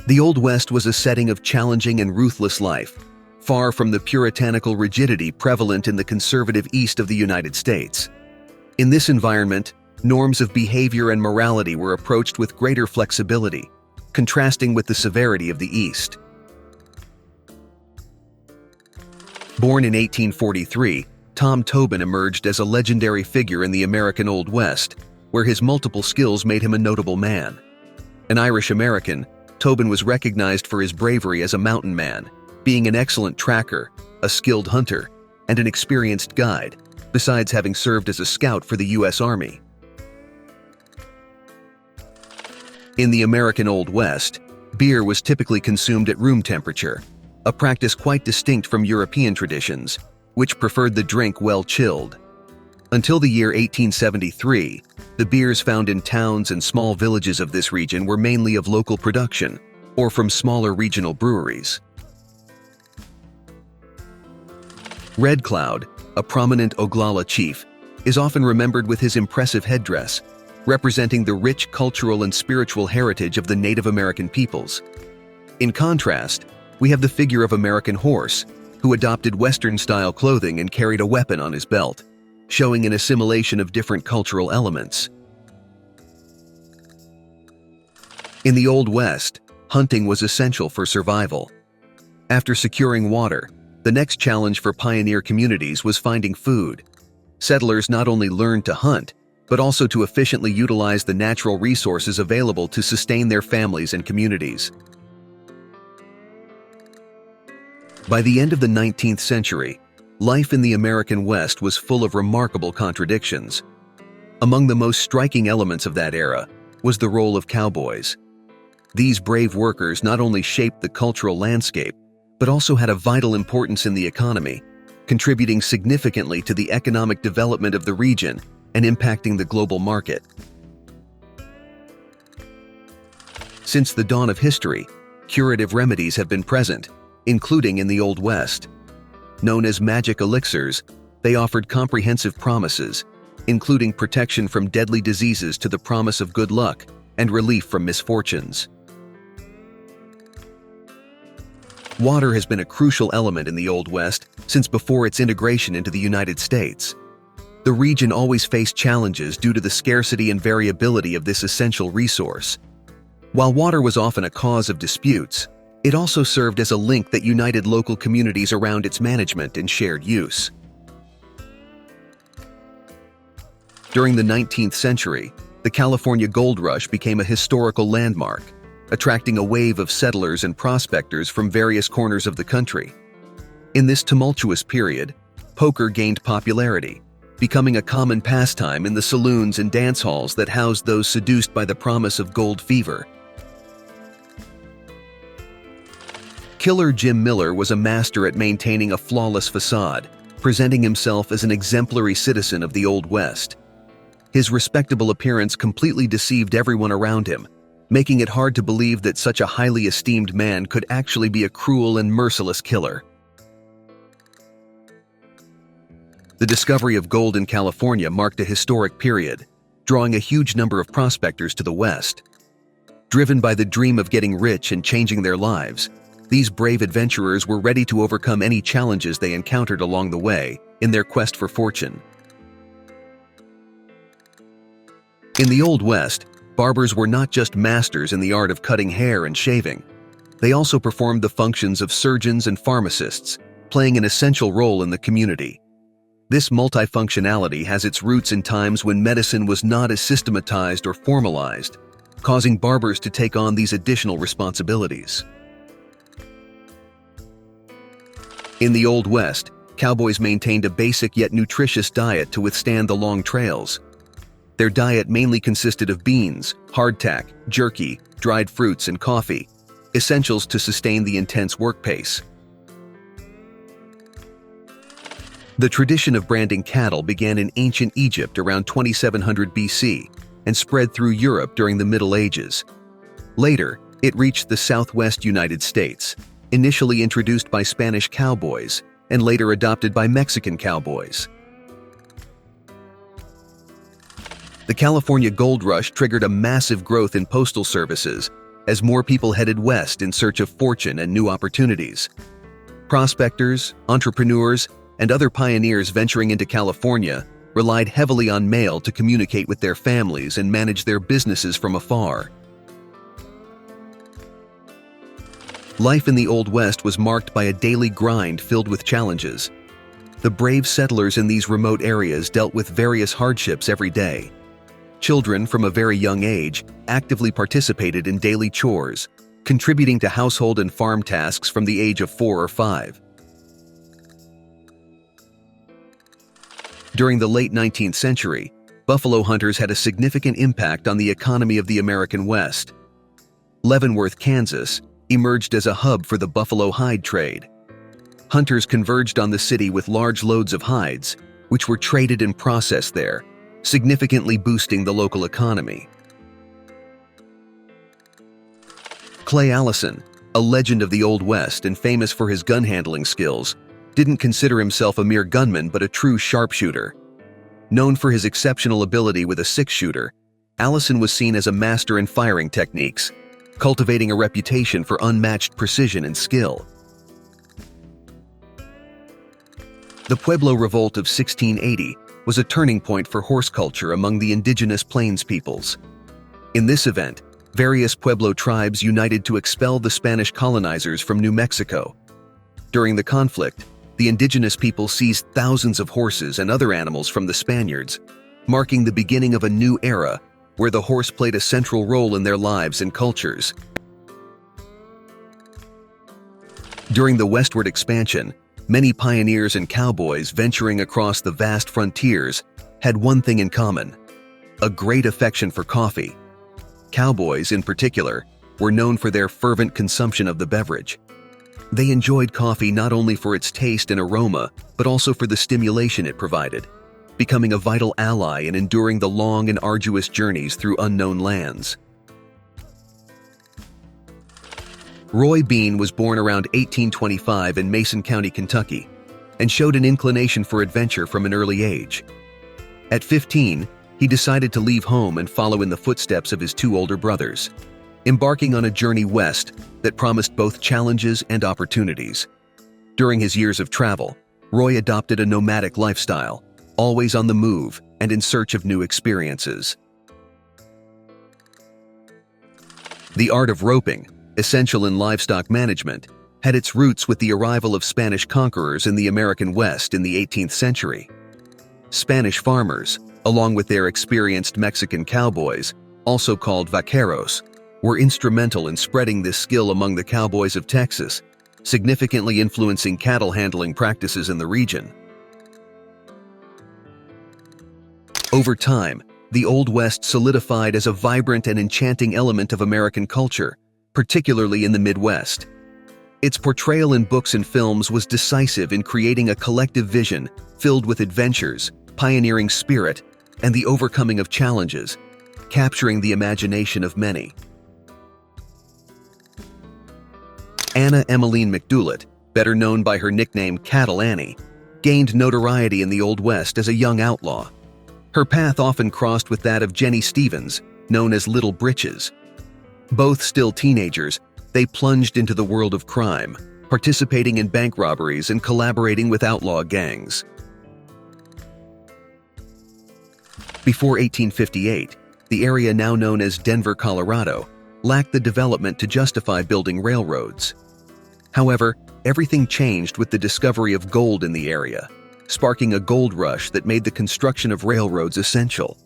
The Old West was a setting of challenging and ruthless life, far from the puritanical rigidity prevalent in the conservative East of the United States. In this environment, norms of behavior and morality were approached with greater flexibility, contrasting with the severity of the East. Born in 1843, Tom Tobin emerged as a legendary figure in the American Old West, where his multiple skills made him a notable man. An Irish-American, Tobin was recognized for his bravery as a mountain man, being an excellent tracker, a skilled hunter, and an experienced guide, besides having served as a scout for the U.S. Army. In the American Old West, beer was typically consumed at room temperature, a practice quite distinct from European traditions, which preferred the drink well chilled. Until the year 1873, the beers found in towns and small villages of this region were mainly of local production, or from smaller regional breweries. Red Cloud, a prominent Oglala chief, is often remembered with his impressive headdress, representing the rich cultural and spiritual heritage of the Native American peoples. In contrast, we have the figure of American Horse, who adopted Western-style clothing and carried a weapon on his belt, showing an assimilation of different cultural elements. In the Old West, hunting was essential for survival. After securing water, the next challenge for pioneer communities was finding food. Settlers not only learned to hunt, but also to efficiently utilize the natural resources available to sustain their families and communities. By the end of the 19th century, life in the American West was full of remarkable contradictions. Among the most striking elements of that era was the role of cowboys. These brave workers not only shaped the cultural landscape, but also had a vital importance in the economy, contributing significantly to the economic development of the region and impacting the global market. Since the dawn of history, curative remedies have been present, including in the Old West. Known as magic elixirs, they offered comprehensive promises, including protection from deadly diseases to the promise of good luck and relief from misfortunes. Water has been a crucial element in the Old West since before its integration into the United States. The region always faced challenges due to the scarcity and variability of this essential resource. While water was often a cause of disputes, it also served as a link that united local communities around its management and shared use. During the 19th century, the California Gold Rush became a historical landmark, attracting a wave of settlers and prospectors from various corners of the country. In this tumultuous period, poker gained popularity, becoming a common pastime in the saloons and dance halls that housed those seduced by the promise of gold fever. Killer Jim Miller was a master at maintaining a flawless facade, presenting himself as an exemplary citizen of the Old West. His respectable appearance completely deceived everyone around him, making it hard to believe that such a highly esteemed man could actually be a cruel and merciless killer. The discovery of gold in California marked a historic period, drawing a huge number of prospectors to the West. Driven by the dream of getting rich and changing their lives, these brave adventurers were ready to overcome any challenges they encountered along the way in their quest for fortune. In the Old West, barbers were not just masters in the art of cutting hair and shaving. They also performed the functions of surgeons and pharmacists, playing an essential role in the community. This multifunctionality has its roots in times when medicine was not as systematized or formalized, causing barbers to take on these additional responsibilities. In the Old West, cowboys maintained a basic yet nutritious diet to withstand the long trails. Their diet mainly consisted of beans, hardtack, jerky, dried fruits, and coffee, essentials to sustain the intense work pace. The tradition of branding cattle began in ancient Egypt around 2700 BC and spread through Europe during the Middle Ages. Later, it reached the southwest United States, initially introduced by Spanish cowboys and later adopted by Mexican cowboys. The California Gold Rush triggered a massive growth in postal services, as more people headed west in search of fortune and new opportunities. Prospectors, entrepreneurs, and other pioneers venturing into California relied heavily on mail to communicate with their families and manage their businesses from afar. Life in the Old West was marked by a daily grind filled with challenges. The brave settlers in these remote areas dealt with various hardships every day. Children from a very young age actively participated in daily chores, contributing to household and farm tasks from the age of 4 or 5. During the late 19th century, buffalo hunters had a significant impact on the economy of the American West. Leavenworth, Kansas, emerged as a hub for the buffalo hide trade. Hunters converged on the city with large loads of hides, which were traded and processed there, significantly boosting the local economy. Clay Allison, a legend of the Old West and famous for his gun handling skills, didn't consider himself a mere gunman but a true sharpshooter. Known for his exceptional ability with a six-shooter, Allison was seen as a master in firing techniques, cultivating a reputation for unmatched precision and skill. The Pueblo Revolt of 1680 was a turning point for horse culture among the indigenous plains peoples. In this event, various Pueblo tribes united to expel the Spanish colonizers from New Mexico. During the conflict, the indigenous people seized thousands of horses and other animals from the Spaniards, marking the beginning of a new era where the horse played a central role in their lives and cultures. During the westward expansion, many pioneers and cowboys venturing across the vast frontiers had one thing in common: a great affection for coffee. Cowboys, in particular, were known for their fervent consumption of the beverage. They enjoyed coffee not only for its taste and aroma, but also for the stimulation it provided, becoming a vital ally in enduring the long and arduous journeys through unknown lands. Roy Bean was born around 1825 in Mason County, Kentucky, and showed an inclination for adventure from an early age. At 15, he decided to leave home and follow in the footsteps of his two older brothers, embarking on a journey west that promised both challenges and opportunities. During his years of travel, Roy adopted a nomadic lifestyle, always on the move and in search of new experiences. The art of roping, essential in livestock management, had its roots with the arrival of Spanish conquerors in the American West in the 18th century. Spanish farmers, along with their experienced Mexican cowboys, also called vaqueros, were instrumental in spreading this skill among the cowboys of Texas, significantly influencing cattle handling practices in the region. Over time, the Old West solidified as a vibrant and enchanting element of American culture, particularly in the Midwest. Its portrayal in books and films was decisive in creating a collective vision filled with adventures, pioneering spirit, and the overcoming of challenges, capturing the imagination of many. Anna Emmeline McDoulet, better known by her nickname Cattle Annie, gained notoriety in the Old West as a young outlaw. Her path often crossed with that of Jenny Stevens, known as Little Britches. Both still teenagers, they plunged into the world of crime, participating in bank robberies and collaborating with outlaw gangs. Before 1858, the area now known as Denver, Colorado, lacked the development to justify building railroads. However, everything changed with the discovery of gold in the area, sparking a gold rush that made the construction of railroads essential.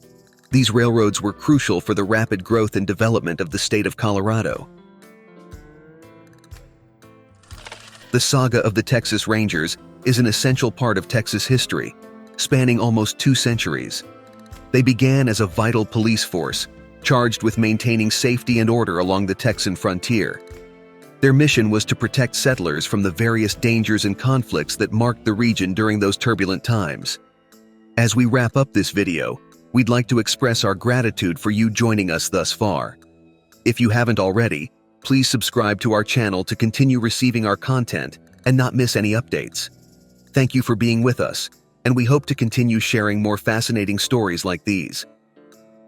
These railroads were crucial for the rapid growth and development of the state of Colorado. The saga of the Texas Rangers is an essential part of Texas history, spanning almost 2 centuries. They began as a vital police force, charged with maintaining safety and order along the Texan frontier. Their mission was to protect settlers from the various dangers and conflicts that marked the region during those turbulent times. As we wrap up this video, we'd like to express our gratitude for you joining us thus far. If you haven't already, please subscribe to our channel to continue receiving our content and not miss any updates. Thank you for being with us, and we hope to continue sharing more fascinating stories like these.